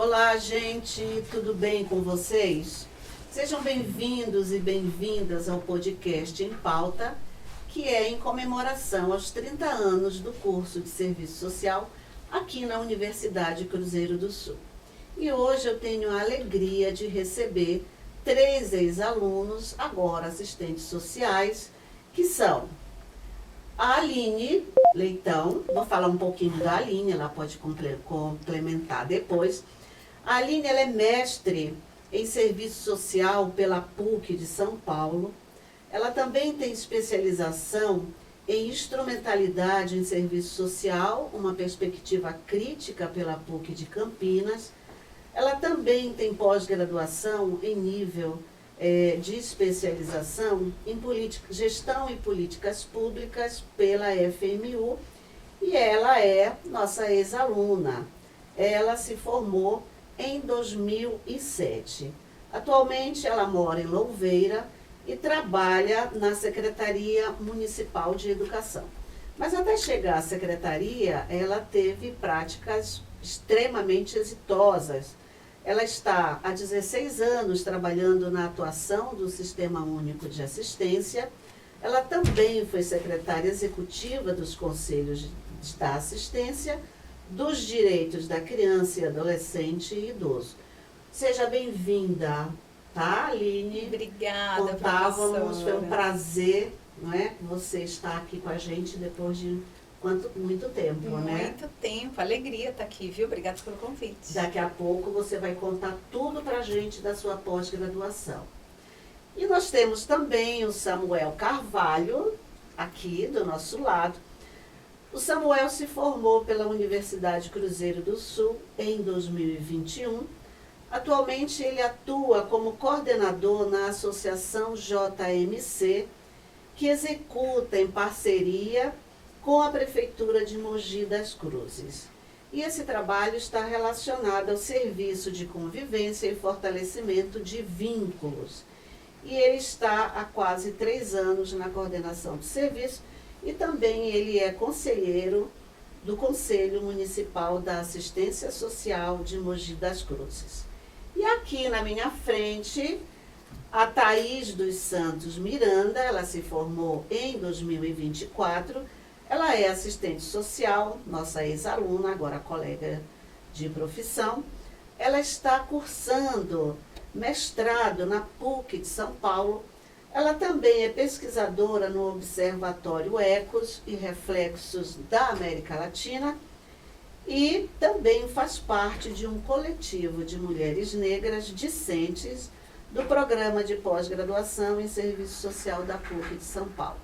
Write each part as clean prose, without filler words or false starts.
Olá, gente, tudo bem com vocês? Sejam bem-vindos e bem-vindas ao podcast Em Pauta, que é em comemoração aos 30 anos do curso de Serviço Social aqui na Universidade Cruzeiro do Sul. E hoje eu tenho a alegria de receber 3 ex-alunos, agora assistentes sociais, que são a Aline Leitão. Vou falar um pouquinho da Aline, ela pode complementar depois. A Aline, ela é mestre em Serviço Social pela PUC de São Paulo. Ela também tem especialização em Instrumentalidade em Serviço Social, uma perspectiva crítica pela PUC de Campinas. Ela também tem pós-graduação em nível de especialização em Gestão e Políticas Públicas pela FMU, e ela é nossa ex-aluna. Ela se formou em 2007. Atualmente ela mora em Louveira e trabalha na Secretaria Municipal de Educação. Mas até chegar à secretaria, ela teve práticas extremamente exitosas. Ela está há 16 anos trabalhando na atuação do Sistema Único de Assistência. Ela também foi secretária executiva dos Conselhos da Assistência, dos Direitos da Criança e Adolescente e Idoso. Seja bem-vinda, tá, Aline? Obrigada, Contávamos, professora. foi um prazer, não é, você estar aqui com a gente depois de muito tempo, né? Muito tempo, alegria estar aqui, viu? Obrigada pelo convite. Daqui a pouco você vai contar tudo pra gente da sua pós-graduação. E nós temos também o Samuel Carvalho, aqui do nosso lado. O Samuel se formou pela Universidade Cruzeiro do Sul em 2021. Atualmente ele atua como coordenador na Associação JMC, que executa em parceria com a Prefeitura de Mogi das Cruzes. E esse trabalho está relacionado ao serviço de convivência e fortalecimento de vínculos. E ele está há quase 3 anos na coordenação do serviço e também ele é conselheiro do Conselho Municipal da Assistência Social de Mogi das Cruzes. E aqui na minha frente, a Thaís dos Santos Miranda, ela se formou em 2024. Ela é assistente social, nossa ex-aluna, agora colega de profissão. Ela está cursando mestrado na PUC de São Paulo. Ela também é pesquisadora no Observatório Ecos e Reflexos da América Latina e também faz parte de um coletivo de mulheres negras discentes do programa de pós-graduação em Serviço Social da PUC de São Paulo.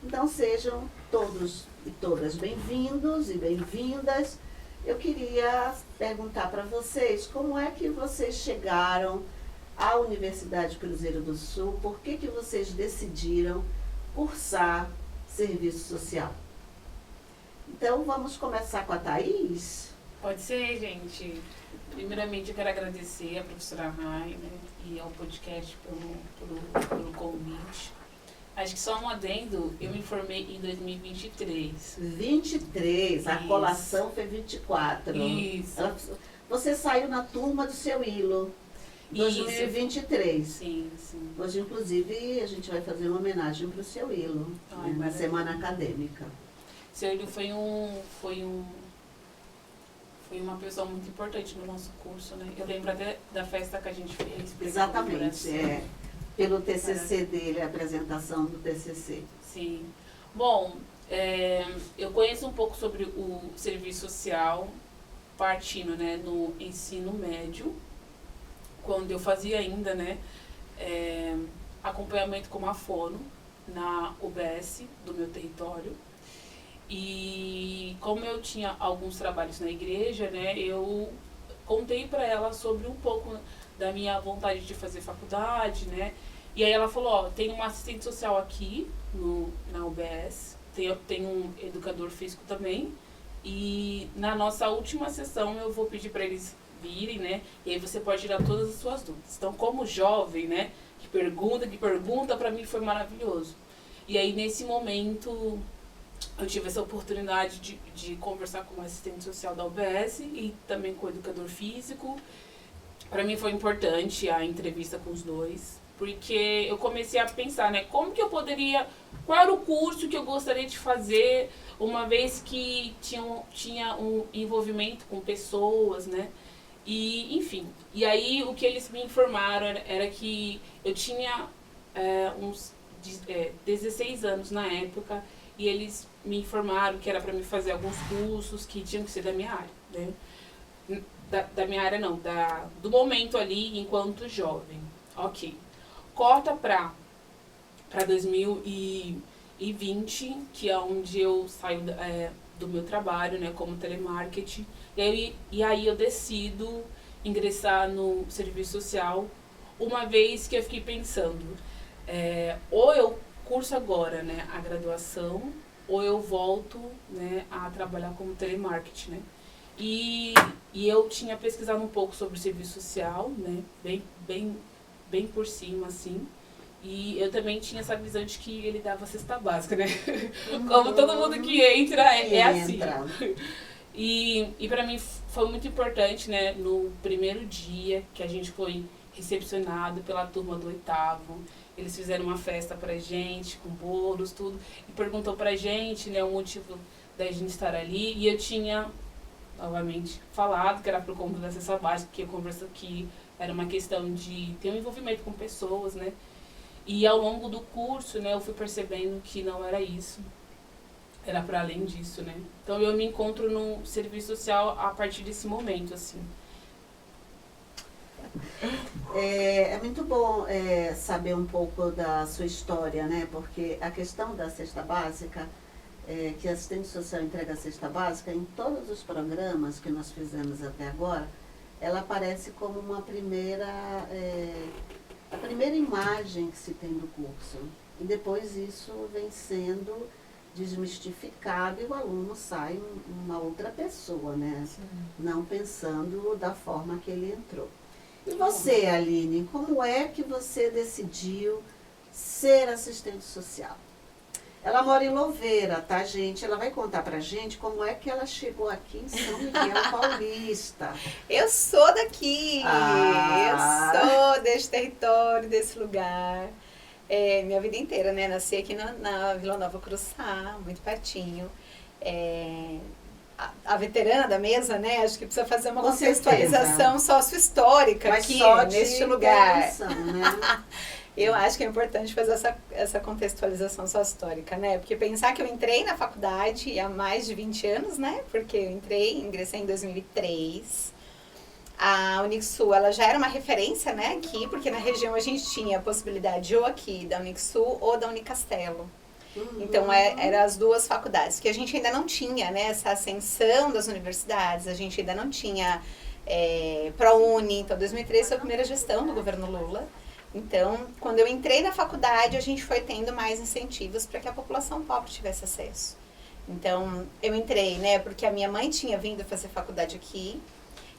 Então sejam todos e todas bem-vindos e bem-vindas. Eu queria perguntar para vocês como é que vocês chegaram à Universidade Cruzeiro do Sul, por que vocês decidiram cursar Serviço Social? Então vamos começar com a Thaís? Pode ser, gente. Primeiramente eu quero agradecer a professora Rai, né, e ao podcast pelo convite. Acho que só um adendo, eu me formei em 2023. 23, a Isso. colação foi 24. Isso. Você saiu na turma do seu ILO, Isso. 2023. Sim, sim. Hoje, inclusive, a gente vai fazer uma homenagem para o seu ILO, Ai, na maravilha. semana acadêmica. Seu Hélio foi uma pessoa muito importante no nosso curso, né? Eu lembro até da festa que a gente fez. Exatamente, pelo TCC dele, a apresentação do TCC. Sim. Bom, eu conheço um pouco sobre o serviço social, partindo, né, no ensino médio, quando eu fazia ainda, né, acompanhamento como a fono na UBS do meu território. E como eu tinha alguns trabalhos na igreja, né, eu contei para ela sobre um pouco da minha vontade de fazer faculdade, né? E aí ela falou, ó, tem uma assistente social aqui na UBS, tem um educador físico também, e na nossa última sessão eu vou pedir para eles virem, né? E aí você pode tirar todas as suas dúvidas. Então, como jovem, né, que pergunta, para mim foi maravilhoso. E aí nesse momento eu tive essa oportunidade de conversar com o assistente social da UBS e também com o educador físico. Para mim foi importante a entrevista com os dois, porque eu comecei a pensar, né, como que eu poderia, qual era o curso que eu gostaria de fazer, uma vez que tinha um envolvimento com pessoas, né, e enfim. E aí o que eles me informaram era que eu tinha uns 16 anos na época, e eles me informaram que era para me fazer alguns cursos que tinham que ser da minha área, né? Da minha área não, do momento ali enquanto jovem. Ok. Corta para 2020, que é onde eu saio do meu trabalho, né, como telemarketing. E aí eu decido ingressar no serviço social, uma vez que eu fiquei pensando, ou eu curso agora, né, a graduação, ou eu volto, né, a trabalhar como telemarketing, né? E eu tinha pesquisado um pouco sobre o serviço social, né, bem por cima, assim. E eu também tinha essa visão de que ele dava cesta básica, né? Como todo mundo que entra é assim. E para mim foi muito importante, né, no primeiro dia que a gente foi recepcionado pela turma do 8º. Eles fizeram uma festa pra gente, com bolos, tudo, e perguntou pra gente, né, o motivo da gente estar ali, e eu tinha, novamente, falado que era por conta da cesta básica, que eu converso que era uma questão de ter um envolvimento com pessoas, né, e ao longo do curso, né, eu fui percebendo que não era isso, era para além disso, né. Então eu me encontro no serviço social a partir desse momento, assim. É muito bom saber um pouco da sua história, né? Porque a questão da cesta básica, que a assistente social entrega a cesta básica, em todos os programas que nós fizemos até agora, ela aparece como a primeira imagem que se tem do curso. E depois isso vem sendo desmistificado e o aluno sai uma outra pessoa, né? Sim. Não pensando da forma que ele entrou. E você, Aline, como é que você decidiu ser assistente social? Ela mora em Louveira, tá, gente? Ela vai contar pra gente como é que ela chegou aqui em São Miguel Paulista. Eu sou daqui, eu sou desse território, desse lugar. Minha vida inteira, né? Nasci aqui na Vila Nova Cruçá, muito pertinho. A veterana da mesa, né? Acho que precisa fazer uma contextualização sócio-histórica aqui, neste lugar. Né? Eu acho que é importante fazer essa contextualização sócio-histórica, né? Porque pensar que eu entrei na faculdade há mais de 20 anos, né? Porque eu ingressei em 2003. A Unixul, ela já era uma referência, né? Aqui, porque na região a gente tinha a possibilidade ou aqui da Unixul ou da Unicastelo. Então, eram as duas faculdades, que a gente ainda não tinha, né, essa ascensão das universidades, a gente ainda não tinha ProUni. Então, 2013 foi a primeira gestão do governo Lula. Então, quando eu entrei na faculdade, a gente foi tendo mais incentivos para que a população pobre tivesse acesso. Então, eu entrei, né, porque a minha mãe tinha vindo fazer faculdade aqui,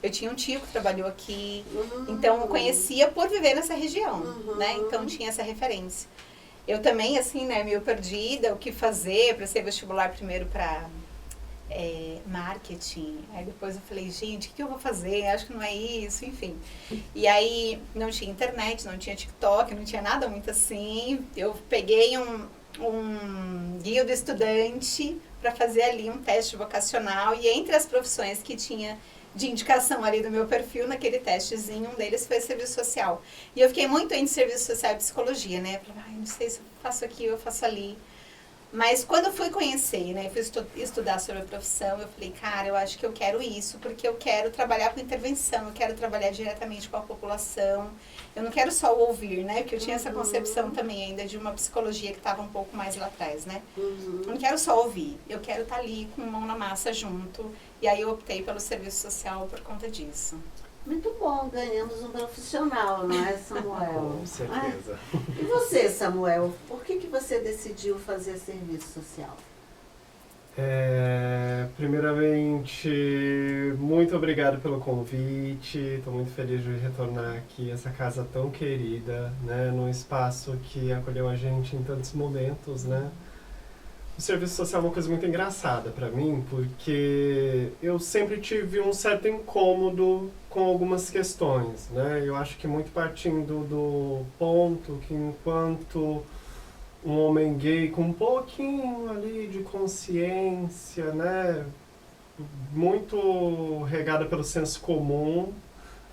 eu tinha um tio que trabalhou aqui, então eu conhecia por viver nessa região, né, então tinha essa referência. Eu também, assim, né, meio perdida, o que fazer, prestei vestibular primeiro para marketing. Aí depois eu falei, gente, o que eu vou fazer? Acho que não é isso, enfim. E aí não tinha internet, não tinha TikTok, não tinha nada muito assim. Eu peguei um guia do estudante para fazer ali um teste vocacional, e entre as profissões que tinha de indicação ali do meu perfil, naquele testezinho, um deles foi serviço social. E eu fiquei muito entre serviço social e psicologia, né? Falei, não sei se eu faço aqui ou eu faço ali. Mas quando eu fui conhecer, né, fui estudar sobre a profissão, eu falei, cara, eu acho que eu quero isso, porque eu quero trabalhar com intervenção, eu quero trabalhar diretamente com a população. Eu não quero só ouvir, né? Porque eu tinha essa concepção também ainda de uma psicologia que estava um pouco mais lá atrás, né? Eu não quero só ouvir, eu quero estar ali com mão na massa junto. E aí eu optei pelo serviço social por conta disso. Muito bom, ganhamos um profissional, não é, Samuel? Com certeza. E você, Samuel, por que você decidiu fazer serviço social? Primeiramente, muito obrigado pelo convite. Estou muito feliz de retornar aqui, essa casa tão querida, né, num espaço que acolheu a gente em tantos momentos, né? o serviço social é uma coisa muito engraçada para mim, porque eu sempre tive um certo incômodo com algumas questões, né? Eu acho que muito partindo do ponto que enquanto um homem gay com um pouquinho ali de consciência, né? Muito regada pelo senso comum,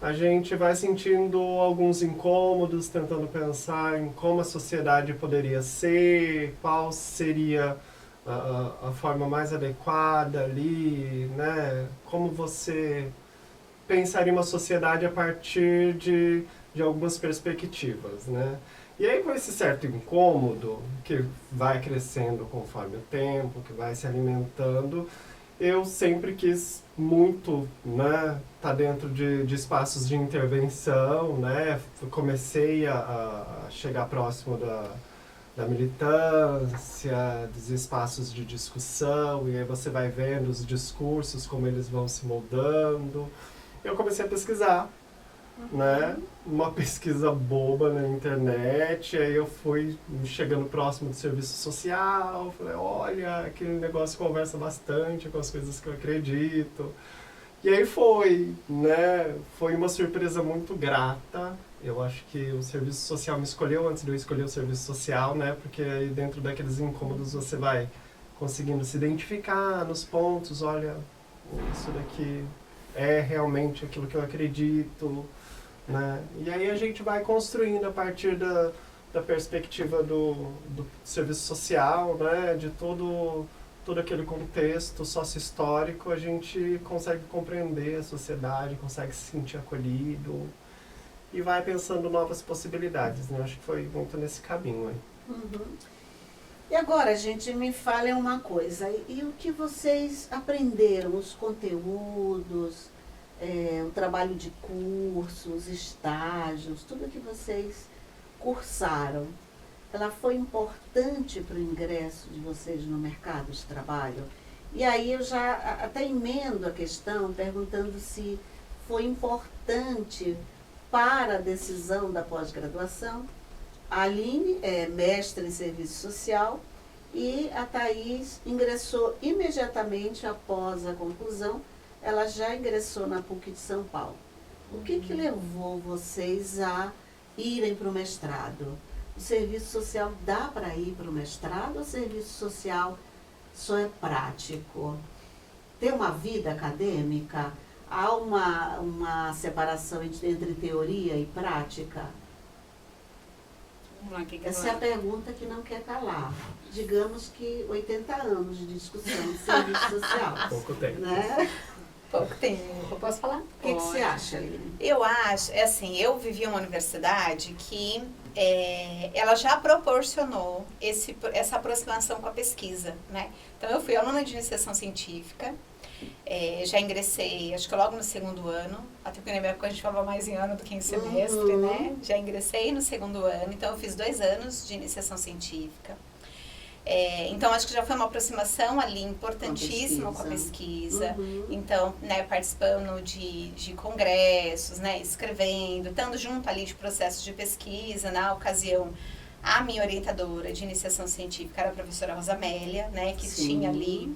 a gente vai sentindo alguns incômodos, tentando pensar em como a sociedade poderia ser, qual seria a forma mais adequada ali, né? Como você pensaria uma sociedade a partir de algumas perspectivas, né? E aí com esse certo incômodo, que vai crescendo conforme o tempo, que vai se alimentando, eu sempre quis muito, né, tá dentro de espaços de intervenção, né? Comecei a chegar próximo da militância, dos espaços de discussão, e aí você vai vendo os discursos, como eles vão se moldando. Eu comecei a pesquisar, né? Uma pesquisa boba na internet, aí eu fui chegando próximo do serviço social, falei, olha, aquele negócio conversa bastante com as coisas que eu acredito. E aí foi, né? Foi uma surpresa muito grata. Eu acho que o serviço social me escolheu antes de eu escolher o serviço social, né? Porque aí dentro daqueles incômodos você vai conseguindo se identificar nos pontos, olha, isso daqui é realmente aquilo que eu acredito, né? E aí a gente vai construindo a partir da perspectiva do serviço social, né? De todo aquele contexto sócio-histórico, a gente consegue compreender a sociedade, consegue se sentir acolhido e vai pensando novas possibilidades, né? Acho que foi muito nesse caminho aí. Uhum. E agora, gente, me falem uma coisa, e o que vocês aprenderam, os conteúdos, o trabalho de cursos, estágios, tudo que vocês cursaram, ela foi importante para o ingresso de vocês no mercado de trabalho? E aí eu já até emendo a questão perguntando se foi importante para a decisão da pós-graduação. A Aline é mestra em serviço social e a Thaís ingressou imediatamente após a conclusão, ela já ingressou na PUC de São Paulo. O que levou vocês a irem para o mestrado? O serviço social dá para ir para o mestrado ou o serviço social só é prático? Tem uma vida acadêmica? Há uma separação entre teoria e prática? Vamos lá, Essa é a pergunta que não quer calar. Digamos que 80 anos de discussão de serviço social. Pouco tempo. Né? Pouco tempo. Eu posso falar? O que você acha, Aline? Eu acho, assim, eu vivi uma universidade que ela já proporcionou essa aproximação com a pesquisa, né? Então, eu fui aluna de iniciação científica, já ingressei, acho que logo no segundo ano, até porque na minha época a gente falava mais em ano do que em semestre, né? Já ingressei no segundo ano, então eu fiz 2 anos de iniciação científica. Então, acho que já foi uma aproximação ali importantíssima com a pesquisa. Então, né, participando de congressos, né, escrevendo, estando junto ali de processos de pesquisa. Na ocasião, a minha orientadora de iniciação científica era a professora Rosa Amélia, né, que tinha ali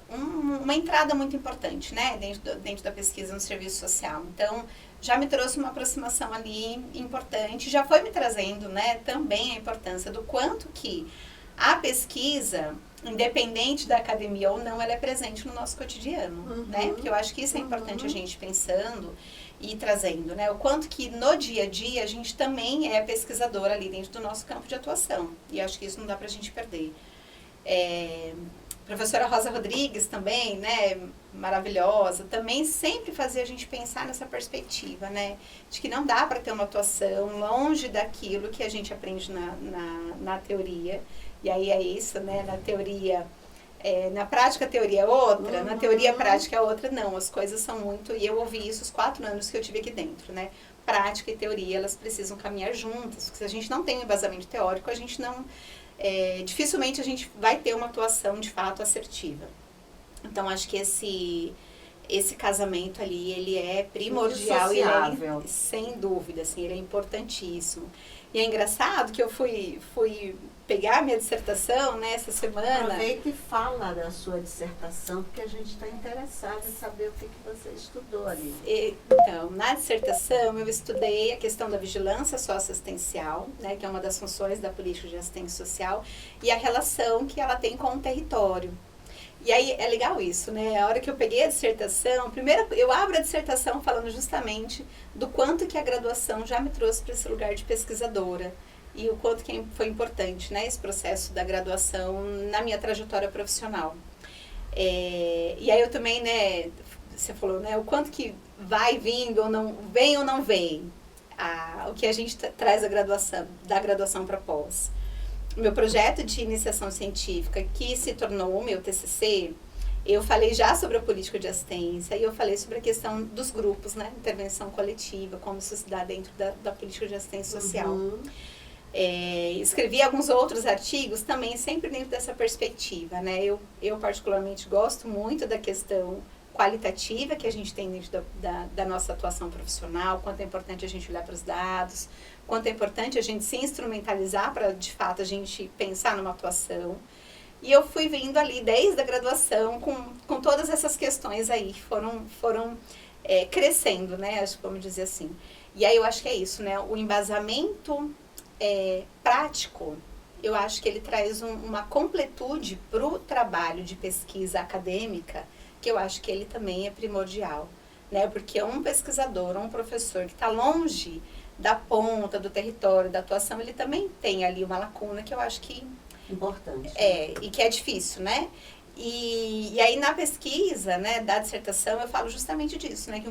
uma entrada muito importante, né, dentro da pesquisa no serviço social. Então, já me trouxe uma aproximação ali importante, já foi me trazendo, né, também a importância do quanto que a pesquisa, independente da academia ou não, ela é presente no nosso cotidiano, né, porque eu acho que isso é importante a gente pensando e trazendo, né, o quanto que no dia a dia a gente também é pesquisador ali dentro do nosso campo de atuação, e acho que isso não dá pra gente perder. Professora Rosa Rodrigues também, né, maravilhosa, também sempre fazia a gente pensar nessa perspectiva, né, de que não dá para ter uma atuação longe daquilo que a gente aprende na teoria, e aí é isso, né, na teoria, na prática a teoria é outra, na teoria a prática é outra, não, as coisas são muito, e eu ouvi isso os 4 anos que eu tive aqui dentro, né, prática e teoria, elas precisam caminhar juntas, porque se a gente não tem um embasamento teórico, a gente não... dificilmente a gente vai ter uma atuação de fato assertiva. Então, acho que esse casamento ali, ele é primordial e sem dúvida, assim, ele é importantíssimo. E é engraçado que eu fui pegar a minha dissertação, né, essa semana. Aproveita e fala da sua dissertação, porque a gente está interessado em saber o que você estudou ali. Então, na dissertação eu estudei a questão da vigilância socioassistencial, né, que é uma das funções da política de assistência social, e a relação que ela tem com o território. E aí é legal isso, né? A hora que eu peguei a dissertação, primeiro eu abro a dissertação falando justamente do quanto que a graduação já me trouxe para esse lugar de pesquisadora e o quanto que foi importante, né, esse processo da graduação na minha trajetória profissional. E aí eu também, né, você falou, né, o quanto que vai vindo ou não vem, o que a gente traz da graduação para pós. O meu projeto de iniciação científica, que se tornou o meu TCC, eu falei já sobre a política de assistência e eu falei sobre a questão dos grupos, né, intervenção coletiva, como isso se dá dentro da política de assistência social. Uhum. Escrevi alguns outros artigos também sempre dentro dessa perspectiva, né? Eu particularmente gosto muito da questão qualitativa que a gente tem dentro da nossa atuação profissional, quanto é importante a gente olhar para os dados, quanto é importante a gente se instrumentalizar para, de fato, a gente pensar numa atuação. E eu fui vindo ali desde a graduação com todas essas questões aí que foram crescendo, né? Acho que vamos dizer assim. E aí eu acho que é isso, né? O embasamento prático, eu acho que ele traz uma completude para o trabalho de pesquisa acadêmica, que eu acho que ele também é primordial, né? Porque um pesquisador, um professor que está longe da ponta, do território, da atuação, ele também tem ali uma lacuna que eu acho que... Importante. E que é difícil, né? E aí na pesquisa, né, da dissertação, eu falo justamente disso, né? Que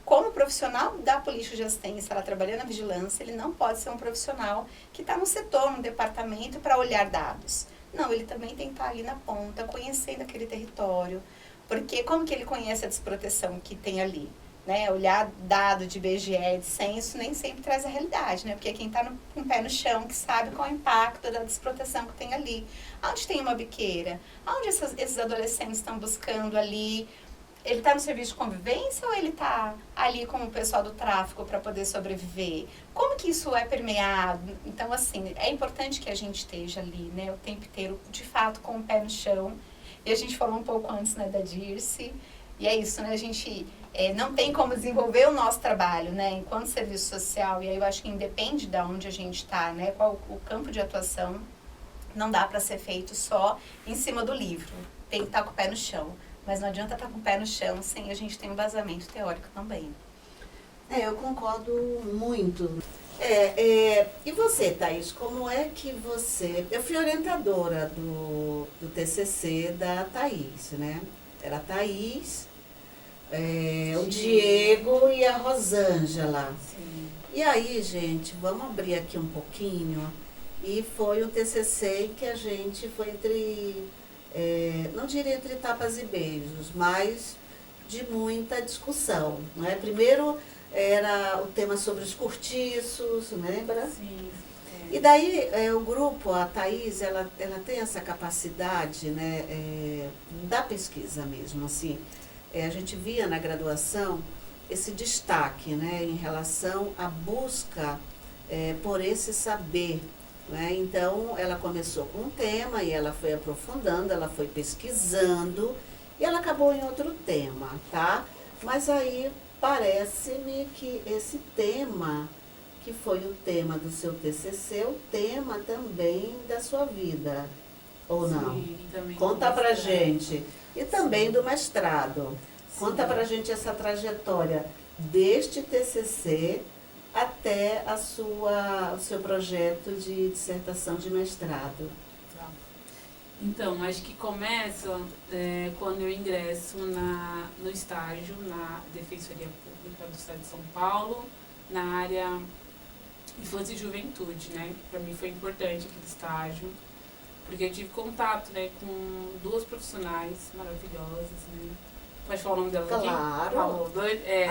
como profissional da política de assistência, ela trabalhando na vigilância, ele não pode ser um profissional que está no setor, no departamento, para olhar dados. Não, ele também tem que estar ali na ponta, conhecendo aquele território. Porque como que ele conhece a desproteção que tem ali? Né? Olhar dado de IBGE, de censo, nem sempre traz a realidade, né? Porque quem está com o pé no chão, que sabe qual é o impacto da desproteção que tem ali. Onde tem uma biqueira? Onde esses adolescentes estão buscando ali? Ele está no serviço de convivência ou ele está ali com o pessoal do tráfico para poder sobreviver? Como que isso é permeado? Então, assim, é importante que a gente esteja ali, né, o tempo inteiro, de fato, com o pé no chão. E a gente falou um pouco antes, né, da Dirce. E é isso, né, a gente não tem como desenvolver o nosso trabalho, né, enquanto serviço social. E aí eu acho que independe de onde a gente está, né, qual o campo de atuação, não dá para ser feito só em cima do livro. Tem que estar com o pé no chão. Mas não adianta estar com o pé no chão sem a gente ter um embasamento teórico também. Eu concordo muito. E você, Thaís, como é que você... Eu fui orientadora do TCC da Thaís, né? Era a Thaís, o Diego e a Rosângela. Sim. E aí, gente, vamos abrir aqui um pouquinho. E foi o TCC que a gente foi não diria entre tapas e beijos, mas de muita discussão. Não é? Primeiro era o tema sobre os cortiços, lembra? Sim. E daí o grupo, a Thaís, ela tem essa capacidade, né, da pesquisa mesmo. Assim, a gente via na graduação esse destaque, né, em relação à busca por esse saber. Né? Então, ela começou com um tema e ela foi aprofundando, ela foi pesquisando e ela acabou em outro tema, tá? Mas aí parece-me que esse tema, que foi o tema do seu TCC, é o tema também da sua vida, ou não? Sim, também. Conta pra gente. E também Sim. do mestrado. Conta Sim. pra gente essa trajetória deste TCC até o seu projeto de dissertação de mestrado. Tá. Então, acho que começa quando eu ingresso no estágio na Defensoria Pública do Estado de São Paulo, na área Infância e Juventude, né? Para mim foi importante aquele estágio, porque eu tive contato, né, com duas profissionais maravilhosas, né? Pode falar o nome delas aqui? Claro.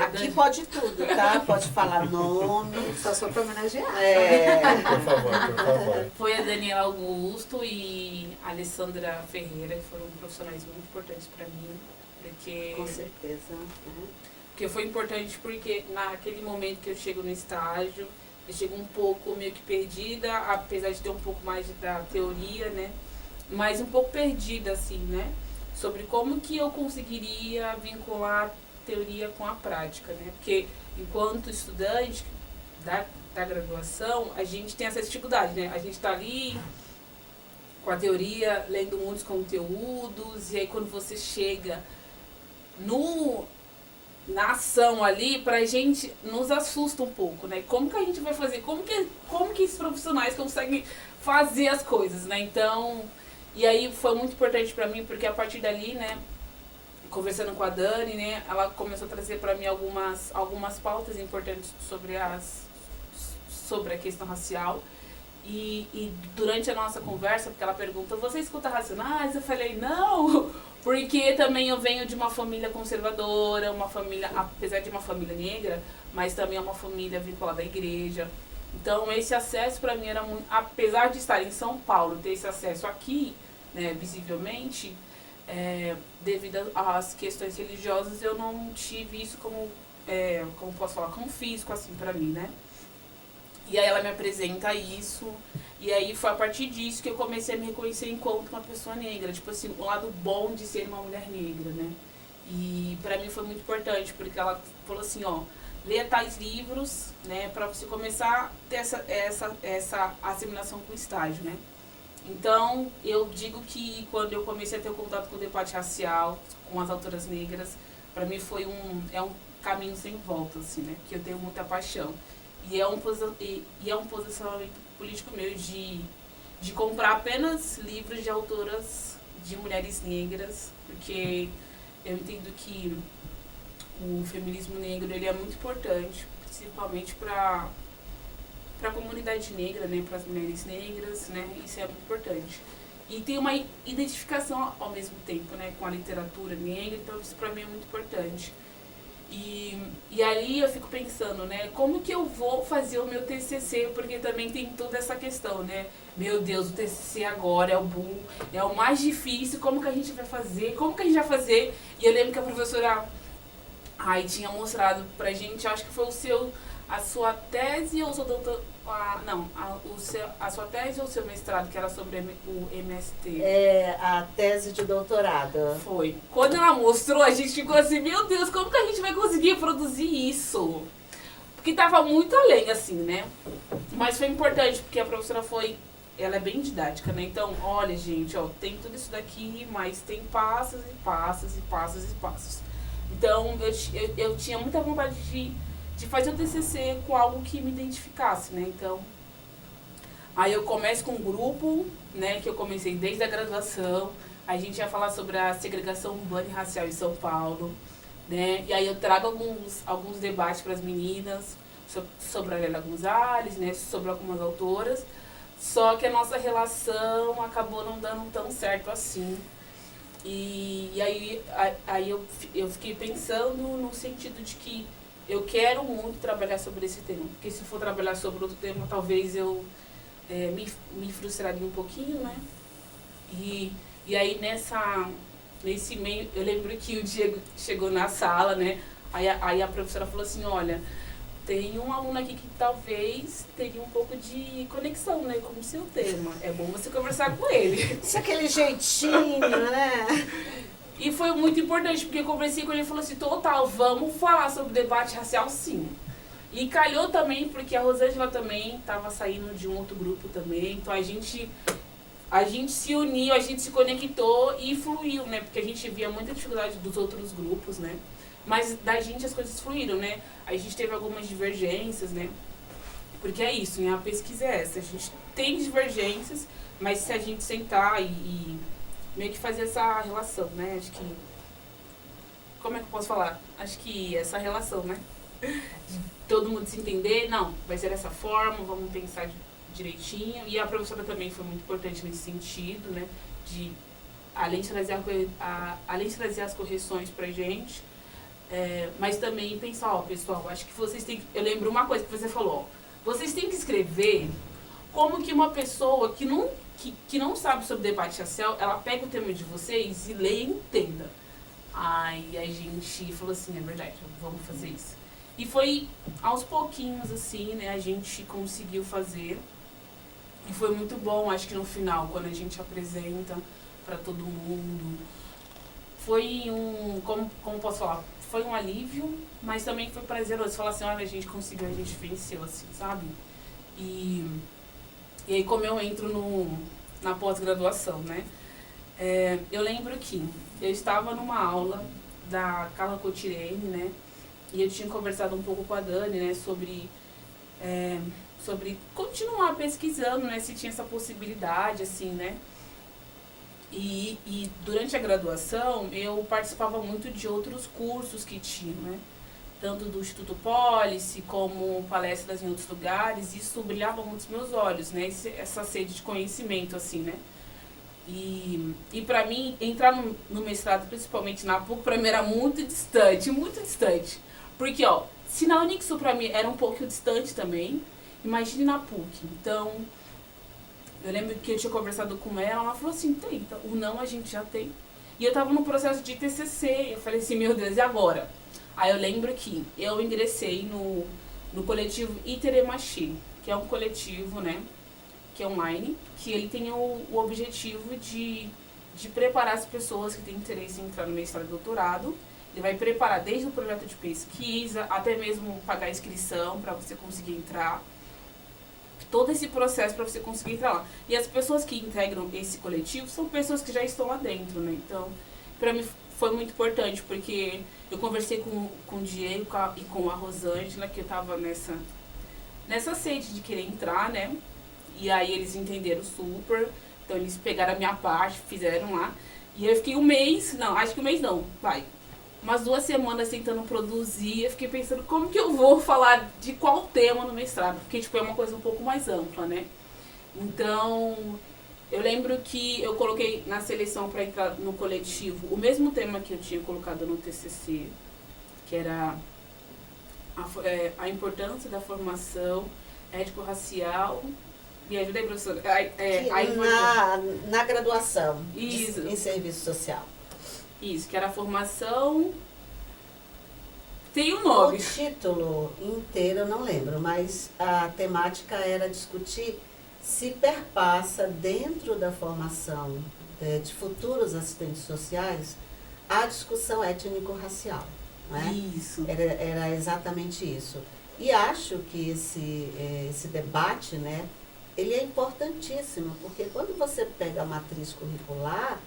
Aqui Dani. pode tudo, tá? Pode falar nome. Só para homenagear. Por favor. Foi a Daniela Augusto e a Alessandra Ferreira, que foram profissionais muito importantes para mim, Porque, com certeza. Porque foi importante porque naquele momento que eu chego no estágio, eu chego um pouco meio que perdida, apesar de ter um pouco mais da teoria, né? Mas um pouco perdida, assim, né? Sobre como que eu conseguiria vincular a teoria com a prática, né? Porque enquanto estudante da graduação, a gente tem essa dificuldade, né? A gente está ali com a teoria, lendo muitos conteúdos, e aí quando você chega na ação ali, pra gente, nos assusta um pouco, né? Como que a gente vai fazer? Como que esses profissionais conseguem fazer as coisas, né? Então, e aí foi muito importante pra mim, porque a partir dali, né, conversando com a Dani, né, ela começou a trazer pra mim algumas pautas importantes sobre a questão racial. E durante a nossa conversa, porque ela perguntou, você escuta Racionais? Eu falei, não, porque também eu venho de uma família conservadora, uma família, apesar de uma família negra, mas também é uma família vinculada à igreja. Então esse acesso para mim era muito, apesar de estar em São Paulo, ter esse acesso aqui, né, visivelmente, devido às questões religiosas, eu não tive isso como posso falar, como físico, assim, para mim, né? E aí ela me apresenta isso, e aí foi a partir disso que eu comecei a me reconhecer enquanto uma pessoa negra, tipo assim, o lado bom de ser uma mulher negra, né? E pra mim foi muito importante, porque ela falou assim, ó, leia tais livros, né, pra você começar a ter essa assimilação com o estágio, né? Então, eu digo que quando eu comecei a ter o contato com o debate racial, com as autoras negras, pra mim foi um caminho sem volta, assim, né? Que eu tenho muita paixão. E é um posicionamento político meu de comprar apenas livros de autoras de mulheres negras, porque eu entendo que o feminismo negro ele é muito importante, principalmente para a comunidade negra, né, para as mulheres negras, né, isso é muito importante. E tem uma identificação ao mesmo tempo, né, com a literatura negra, então isso para mim é muito importante. E aí eu fico pensando, né, como que eu vou fazer o meu TCC, porque também tem toda essa questão, né, meu Deus, o TCC agora é o boom, é o mais difícil, como que a gente vai fazer, e eu lembro que a professora tinha mostrado pra gente, acho que foi a sua tese ou o seu doutor, a sua tese ou o seu mestrado, que era sobre o MST? A tese de doutorado. Foi. Quando ela mostrou, a gente ficou assim, meu Deus, como que a gente vai conseguir produzir isso? Porque tava muito além, assim, né? Mas foi importante, porque a professora ela é bem didática, né? Então, olha, gente, ó, tem tudo isso daqui, mas tem passos e passos e passos e passos. Então, eu tinha muita vontade de fazer o TCC com algo que me identificasse, né? Então, aí eu começo com um grupo, né, que eu comecei desde a graduação. A gente ia falar sobre a segregação urbana e racial em São Paulo, né? E aí eu trago alguns debates para as meninas sobre a Lélia Gonzalez, né, sobre algumas autoras. Só que a nossa relação acabou não dando tão certo assim. E aí eu fiquei pensando no sentido de que eu quero muito trabalhar sobre esse tema, porque se for trabalhar sobre outro tema, talvez eu me frustraria um pouquinho, né? E aí nesse meio, eu lembro que o Diego chegou na sala, né? Aí a professora falou assim, olha, tem um aluno aqui que talvez teria um pouco de conexão, né, com o seu tema. É bom você conversar com ele. Isso é aquele jeitinho, né? E foi muito importante, porque eu conversei com ele e falou assim, total, vamos falar sobre debate racial, sim. E calhou também, porque a Rosângela também estava saindo de um outro grupo também, então a gente se uniu, a gente se conectou e fluiu, né? Porque a gente via muita dificuldade dos outros grupos, né? Mas da gente as coisas fluíram, né? A gente teve algumas divergências, né? Porque é isso, né? A pesquisa é essa, a gente tem divergências, mas se a gente sentar e meio que fazer essa relação, né? Acho que... Como é que eu posso falar? Acho que essa relação, né? De todo mundo se entender, não, vai ser dessa forma, vamos pensar direitinho. E a professora também foi muito importante nesse sentido, né? De, além de trazer as correções pra gente, mas também pensar, ó, pessoal, acho que vocês têm que... Eu lembro uma coisa que você falou, ó, vocês têm que escrever como que uma pessoa que não sabe sobre debate racial, ela pega o tema de vocês e lê e entenda. Aí a gente falou assim, é verdade, vamos fazer isso. E foi aos pouquinhos, assim, né, a gente conseguiu fazer. E foi muito bom, acho que no final, quando a gente apresenta para todo mundo, foi como posso falar, foi um alívio, mas também foi prazeroso. Falar assim, olha, a gente conseguiu, a gente venceu, assim, sabe? E aí como eu entro na pós-graduação, né? Eu lembro que eu estava numa aula da Carla Cotirene, né? E eu tinha conversado um pouco com a Dani, né? Sobre continuar pesquisando, né? Se tinha essa possibilidade, assim, né? E durante a graduação, eu participava muito de outros cursos que tinham, né? Tanto do Instituto Policy, como palestras em outros lugares. E isso brilhava muito os meus olhos, né? Essa sede de conhecimento, assim, né? E para mim, entrar no mestrado, principalmente na PUC, para mim era muito distante, muito distante. Porque, ó, se na Unixul para mim era um pouco distante também, imagine na PUC. Então, eu lembro que eu tinha conversado com ela falou assim, então, o não a gente já tem. E eu tava no processo de TCC, eu falei assim, meu Deus, e agora? Aí eu lembro que eu ingressei no coletivo Iteremachi, que é um coletivo, né, que é online, que ele tem o objetivo de preparar as pessoas que têm interesse em entrar no mestrado e doutorado. Ele vai preparar desde o projeto de pesquisa, até mesmo pagar a inscrição para você conseguir entrar. Todo esse processo para você conseguir entrar lá. E as pessoas que integram esse coletivo são pessoas que já estão lá dentro, né? Então, para mim foi muito importante, porque eu conversei com o Diego e com a Rosângela, que eu estava nessa sede de querer entrar, né? E aí eles entenderam super, então eles pegaram a minha parte, fizeram lá. E eu fiquei umas 2 semanas tentando produzir. Eu fiquei pensando como que eu vou falar de qual tema no mestrado, porque tipo, é uma coisa um pouco mais ampla, né? Então, eu lembro que eu coloquei na seleção para entrar no coletivo o mesmo tema que eu tinha colocado no TCC, que era a importância da formação ético-racial. Me ajuda aí, professora. Na graduação, isso, em serviço social. Isso, que era a formação... Tem um nome. O título inteiro eu não lembro, mas a temática era discutir se perpassa dentro da formação de futuros assistentes sociais a discussão étnico-racial. Né? Isso. Era exatamente isso. E acho que esse debate, né, ele é importantíssimo, porque quando você pega a matriz curricular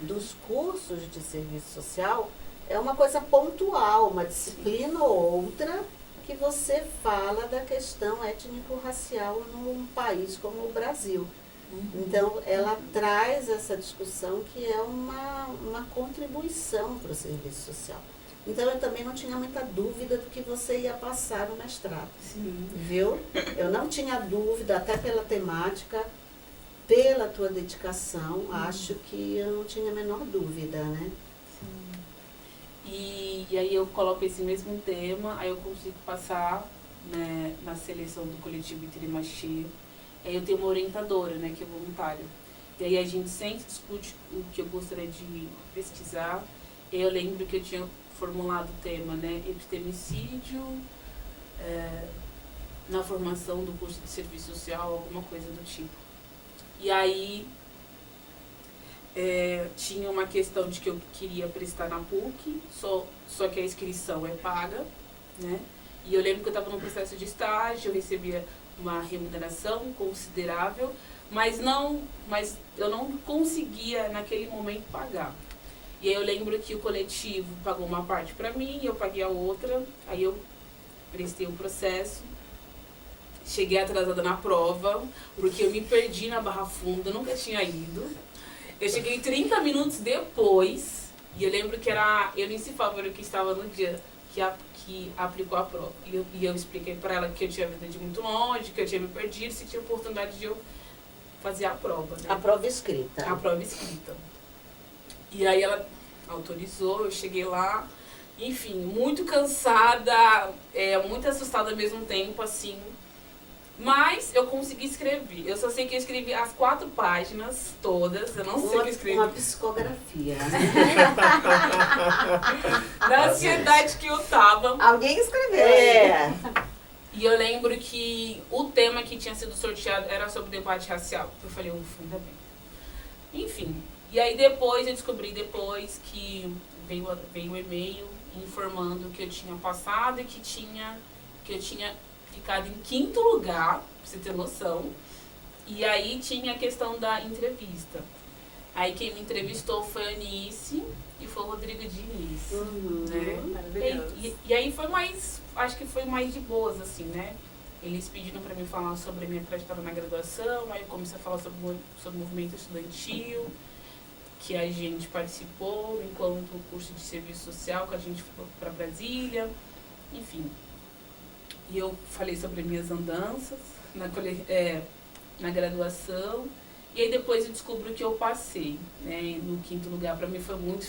dos cursos de serviço social, é uma coisa pontual, uma disciplina ou outra que você fala da questão étnico-racial num país como o Brasil. Então, ela traz essa discussão que é uma contribuição para o serviço social. Então, eu também não tinha muita dúvida do que você ia passar no mestrado. Sim. Viu? Eu não tinha dúvida, até pela temática, pela tua dedicação, acho que eu não tinha a menor dúvida, né? Sim. E aí eu coloco esse mesmo tema, aí eu consigo passar, né, na seleção do coletivo Iteremachi. Aí eu tenho uma orientadora, né, que é voluntária. E aí a gente sempre discute o que eu gostaria de pesquisar. E eu lembro que eu tinha formulado o tema, né, epistemicídio, na formação do curso de serviço social, alguma coisa do tipo. E aí tinha uma questão de que eu queria prestar na PUC, só que a inscrição é paga, né? E eu lembro que eu estava num processo de estágio, eu recebia uma remuneração considerável, mas eu não conseguia naquele momento pagar. E aí eu lembro que o coletivo pagou uma parte para mim, eu paguei a outra, aí eu prestei o processo. Cheguei atrasada na prova, porque eu me perdi na Barra Funda, nunca tinha ido. Eu cheguei 30 minutos depois, e eu lembro que era eu nem se favor que estava no dia que aplicou a prova. E eu expliquei para ela que eu tinha vindo de muito longe, que eu tinha me perdido, se tinha oportunidade de eu fazer a prova. Né? A prova escrita. A prova escrita. E aí ela autorizou, eu cheguei lá, enfim, muito cansada, muito assustada ao mesmo tempo, assim. Mas eu consegui escrever. Eu só sei que eu escrevi as 4 páginas todas. Eu não sei o que eu escrevi. Uma psicografia. Da ansiedade que eu tava. Alguém escreveu. É. E eu lembro que o tema que tinha sido sorteado era sobre debate racial. Eu falei, ufa, ainda bem. Enfim. E aí depois, eu descobri que veio o e-mail informando que eu tinha passado e que eu tinha ficado em 5º lugar, pra você ter noção. E aí tinha a questão da entrevista. Aí quem me entrevistou foi a Anice e foi o Rodrigo Diniz. Né? Maravilhoso. E aí foi mais, acho que foi mais de boas, assim, né? Eles pediram para mim falar sobre a minha trajetória na graduação, aí eu comecei a falar sobre o movimento estudantil, que a gente participou enquanto o curso de serviço social, que a gente foi para Brasília, enfim. E eu falei sobre minhas andanças na graduação. E aí depois eu descubro que eu passei, né, no 5º lugar. Para mim foi muito...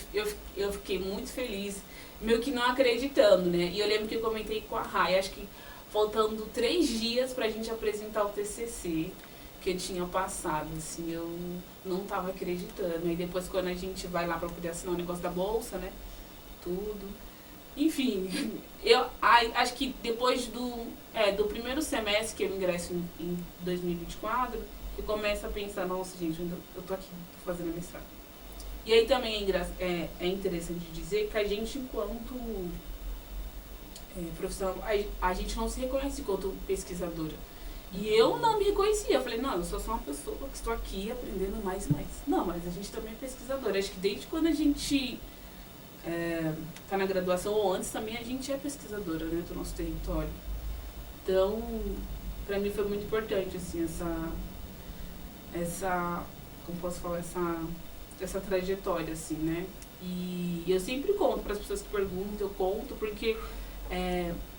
Eu fiquei muito feliz, meio que não acreditando, né? E eu lembro que eu comentei com a Rai, acho que faltando 3 dias pra gente apresentar o TCC que eu tinha passado, assim, eu não tava acreditando. Aí depois quando a gente vai lá pra poder assinar o negócio da bolsa, né, tudo... Enfim, eu acho que depois do primeiro semestre que eu ingresso em 2024, eu começo a pensar, nossa, gente, eu tô aqui, tô fazendo mestrado. E aí também é interessante dizer que a gente, enquanto profissional, a gente não se reconhece enquanto pesquisadora. E eu não me reconhecia, eu falei, não, eu sou só uma pessoa que estou aqui aprendendo mais e mais. Não, mas a gente também é pesquisadora. Acho que desde quando a gente tá na graduação ou antes também a gente é pesquisadora, né, do nosso território. Então, para mim foi muito importante, assim, essa como posso falar, essa trajetória, assim, né. E eu sempre conto para as pessoas que perguntam, eu conto, porque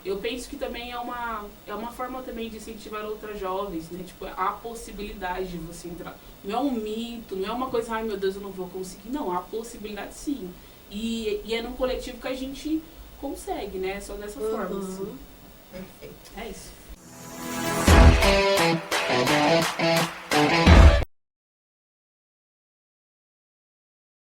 eu penso que também é uma forma também de incentivar outras jovens, né, tipo, a possibilidade de você entrar. Não é um mito, não é uma coisa, ai meu Deus, eu não vou conseguir, não, há possibilidade sim. E é num coletivo que a gente consegue, né? Só dessa forma. Assim. Perfeito. É isso.